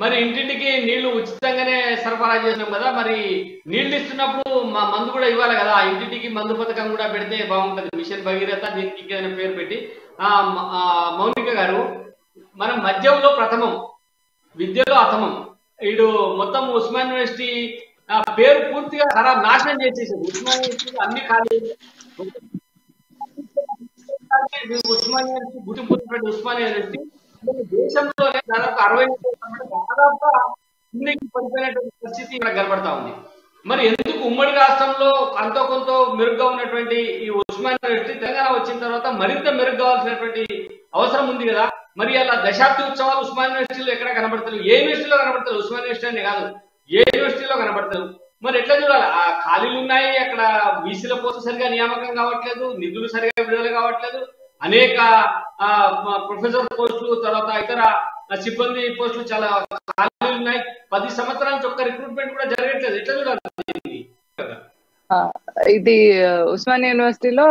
మరి ఇంటింటికి నీళ్లు ఉచితంగానే సరఫరా చేసినాం కదా, మరి నీళ్లు ఇస్తున్నప్పుడు మా మందు కూడా ఇవ్వాలి కదా, ఇంటింటికి మందు పథకం కూడా పెడితే బాగుంటది. మిషన్ భగీరథ దీనికి ఇంకేదైనా పేరు పెట్టి. మౌనిక గారు, మనం మద్యంలో ప్రథమం, విద్యలో అథమం. వీడు మొత్తం ఉస్మాన్ యూనివర్సిటీ పేరు పూర్తిగా ఖరాబ్ నాశనం చేసేసాడు. ఉస్మాన్ యూనివర్సిటీ అన్ని ఖాళీ. ఉస్మాన్ యూనివర్సిటీ గుర్తింపు ఉస్మాన్ యూనివర్సిటీ దేశంలోనే దాదాపు 60 దాదాపుగా కిందకి పడిపోయినటువంటి పరిస్థితి ఇక్కడ కనబడతా ఉంది. మరి ఎందుకు ఉమ్మడి రాష్ట్రంలో అంతో కొంత మెరుగ్గా ఉన్నటువంటి ఈ ఉస్మాన్ యూనివర్సిటీ తెలంగాణ వచ్చిన తర్వాత మరింత మెరుగు కావాల్సినటువంటి అవసరం ఉంది కదా. మరి అలా దశాబ్ది ఉత్సవాలు ఉస్మాన్ యూనివర్సిటీలో ఎక్కడ కనబడతారు? ఏ యూనివర్సిటీలో కనబడతారు? ఉస్మాన్ యూనివర్సిటీ అనే కాదు, ఏ యూనివర్సిటీలో కనబడతారు? మరి ఎట్లా చూడాలి? ఆ ఖాళీలు ఉన్నాయి అక్కడ, వీసీల పోస్టు సరిగా నియామకం కావట్లేదు, నిధులు సరిగా విడుదల కావట్లేదు, అనేక ప్రొఫెసర్ పోస్టులు, తర్వాత ఇతర సిబ్బంది పోస్టులు చాలా ఖాళీలు ఉన్నాయి. 10 సంవత్సరాల నుంచి ఒక్క రిక్రూట్మెంట్ కూడా జరగట్లేదు. ఎట్లా చూడాలి? ఇది ఉస్మాన్ యూనివర్సిటీలో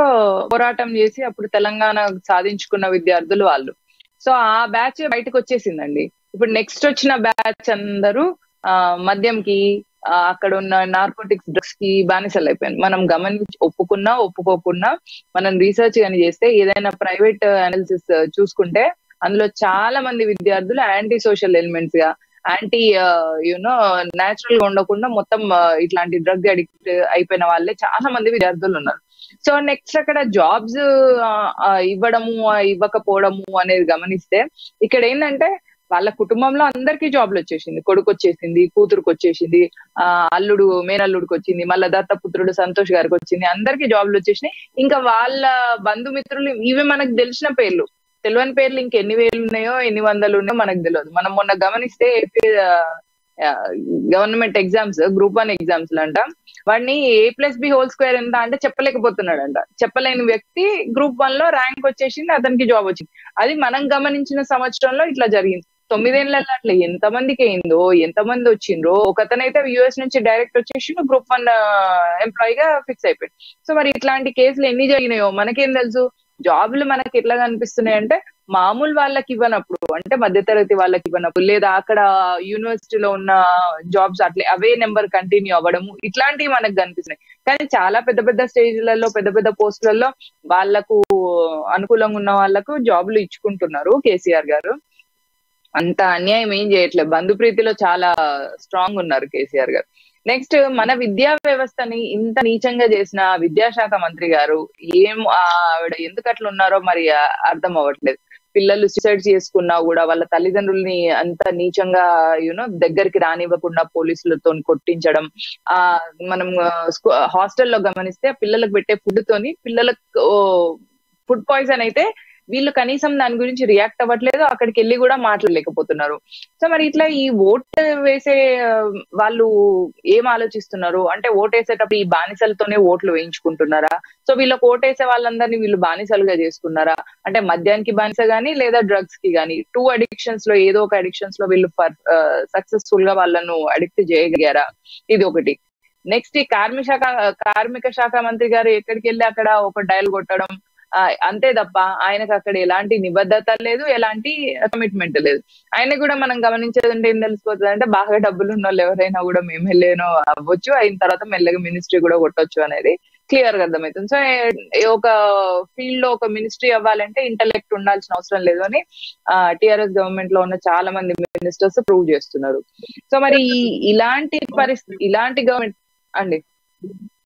పోరాటం చేసి అప్పుడు తెలంగాణ సాధించుకున్న విద్యార్థులు వాళ్ళు. సో ఆ బ్యాచ్ బయటకు వచ్చేసిందండి. ఇప్పుడు నెక్స్ట్ వచ్చిన బ్యాచ్ అందరూ మద్యంకి, అక్కడ ఉన్న నార్కోటిక్స్, డ్రగ్స్ కి బానిసలు అయిపోయింది. మనం గమనించి ఒప్పుకున్నా ఒప్పుకోకున్నా మనం రీసెర్చ్ కానీ చేస్తే, ఏదైనా ప్రైవేట్ అనాలిసిస్ చూసుకుంటే అందులో చాలా మంది విద్యార్థులు యాంటీ సోషల్ ఎలిమెంట్స్ గా, యాంటీ యూనో న్యాచురల్ గా ఉండకుండా మొత్తం ఇట్లాంటి డ్రగ్ అడిక్ట్ అయిపోయిన వాళ్ళే చాలా మంది విద్యార్థులు ఉన్నారు. సో నెక్స్ట్ అక్కడ జాబ్స్ ఇవ్వడము ఇవ్వకపోవడము అనేది గమనిస్తే, ఇక్కడ ఏంటంటే వాళ్ళ కుటుంబంలో అందరికీ జాబ్లు వచ్చేసింది. కొడుకు వచ్చేసింది, కూతురుకు వచ్చేసింది, అల్లుడు మేనల్లుడికి వచ్చింది, మళ్ళా దత్తపుత్రుడు సంతోష్ గారికి వచ్చింది, అందరికీ జాబ్లు వచ్చేసినాయి. ఇంకా వాళ్ళ బంధుమిత్రులు, ఇవి మనకు తెలిసిన పేర్లు, తెలియని పేర్లు ఇంకెన్ని వేలు ఉన్నాయో ఎన్ని వందలు ఉన్నాయో మనకు తెలియదు. మనం మొన్న గమనిస్తే AP government exams, group 1 exams అంట, వాడిని A+B² ఎంత అంటే చెప్పలేకపోతున్నాడంట. చెప్పలేని వ్యక్తి గ్రూప్ 1 లో ర్యాంక్ వచ్చేసింది, అతనికి జాబ్ వచ్చింది. అది మనం గమనించిన సంవత్సరంలో ఇట్లా జరిగింది. 9 ఏళ్ళలో అట్లా ఎంతమందికి అయిందో, ఎంతమంది వచ్చిండ్రో. ఒకతనైతే US నుంచి డైరెక్ట్ వచ్చేసి గ్రూప్ 1 ఎంప్లాయీగా ఫిక్స్ అయిపోయింది. సో మరి ఇట్లాంటి కేసులు ఎన్ని జరిగినాయో మనకేం తెలుసు. జాబ్లు మనకి ఎట్లా కనిపిస్తున్నాయి అంటే, మామూలు వాళ్ళకి ఇవ్వనప్పుడు, అంటే మధ్యతరగతి వాళ్ళకి ఇవ్వనప్పుడు, లేదా అక్కడ యూనివర్సిటీలో ఉన్న జాబ్స్ అట్లే అవే నెంబర్ కంటిన్యూ అవ్వడము, ఇట్లాంటివి మనకు కనిపిస్తున్నాయి. కానీ చాలా పెద్ద పెద్ద స్టేజ్లలో, పెద్ద పెద్ద పోస్టులలో వాళ్ళకు అనుకూలంగా ఉన్న వాళ్ళకు జాబ్లు ఇచ్చుకుంటున్నారు కేసీఆర్ గారు. అంత అన్యాయం ఏం చేయట్లేదు. బంధుప్రీతిలో చాలా స్ట్రాంగ్ ఉన్నారు కేసీఆర్ గారు. నెక్స్ట్, మన విద్యా వ్యవస్థని ఇంత నీచంగా చేసిన విద్యాశాఖ మంత్రి గారు ఆవిడ ఎందుకు అట్లా ఉన్నారో మరి అర్థం అవ్వట్లేదు. పిల్లలు సూసైడ్ చేసుకున్నా కూడా వాళ్ళ తల్లిదండ్రుల్ని అంత నీచంగా దగ్గరికి రానివ్వకుండా పోలీసులతో కొట్టించడం. మనం హాస్టల్లో గమనిస్తే పిల్లలకు పెట్టే ఫుడ్ తోని పిల్లలకు ఫుడ్ పాయిజన్ అయితే వీళ్ళు కనీసం దాని గురించి రియాక్ట్ అవ్వట్లేదు, అక్కడికి వెళ్ళి కూడా మాట్లాడలేకపోతున్నారు. సో మరి ఇట్లా ఈ ఓట్ వేసే వాళ్ళు ఏం ఆలోచిస్తున్నారు అంటే, ఓటేసేటప్పుడు ఈ బానిసలతోనే ఓట్లు వేయించుకుంటున్నారా? సో వీళ్ళకి ఓటేసే వాళ్ళందరినీ వీళ్ళు బానిసలుగా చేసుకున్నారా? అంటే మద్యానికి బానిస గానీ, లేదా డ్రగ్స్ కి గానీ, 2 అడిక్షన్స్ లో ఏదో ఒక అడిక్షన్స్ లో వీళ్ళు సక్సెస్ఫుల్ గా వాళ్ళను అడిక్ట్ చేయగలిగారా? ఇది ఒకటి. నెక్స్ట్, ఈ కార్మిక శాఖ మంత్రి గారు ఎక్కడికి వెళ్ళి అక్కడ ఒక డయల్ కొట్టడం అంతే తప్ప ఆయనకు అక్కడ ఎలాంటి నిబద్ధత లేదు, ఎలాంటి కమిట్మెంట్ లేదు. ఆయన కూడా మనం గమనించేదంటే ఏం తెలిసిపోతుంది అంటే, బాగా డబ్బులు ఉన్న వాళ్ళు ఎవరైనా కూడా ఎమ్మెల్యేనో అవ్వచ్చు, అయిన తర్వాత మెల్లగా మినిస్ట్రీ కూడా కొట్టొచ్చు అనేది క్లియర్ గా అర్థమవుతుంది. సో ఒక ఫీల్డ్ లో ఒక మినిస్ట్రీ అవ్వాలంటే ఇంటలెక్ట్ ఉండాల్సిన అవసరం లేదు అని టిఆర్ఎస్ గవర్నమెంట్ లో ఉన్న చాలా మంది మినిస్టర్స్ ప్రూవ్ చేస్తున్నారు. సో మరి ఇలాంటి పరిస్థితి, ఇలాంటి గవర్నమెంట్ అండి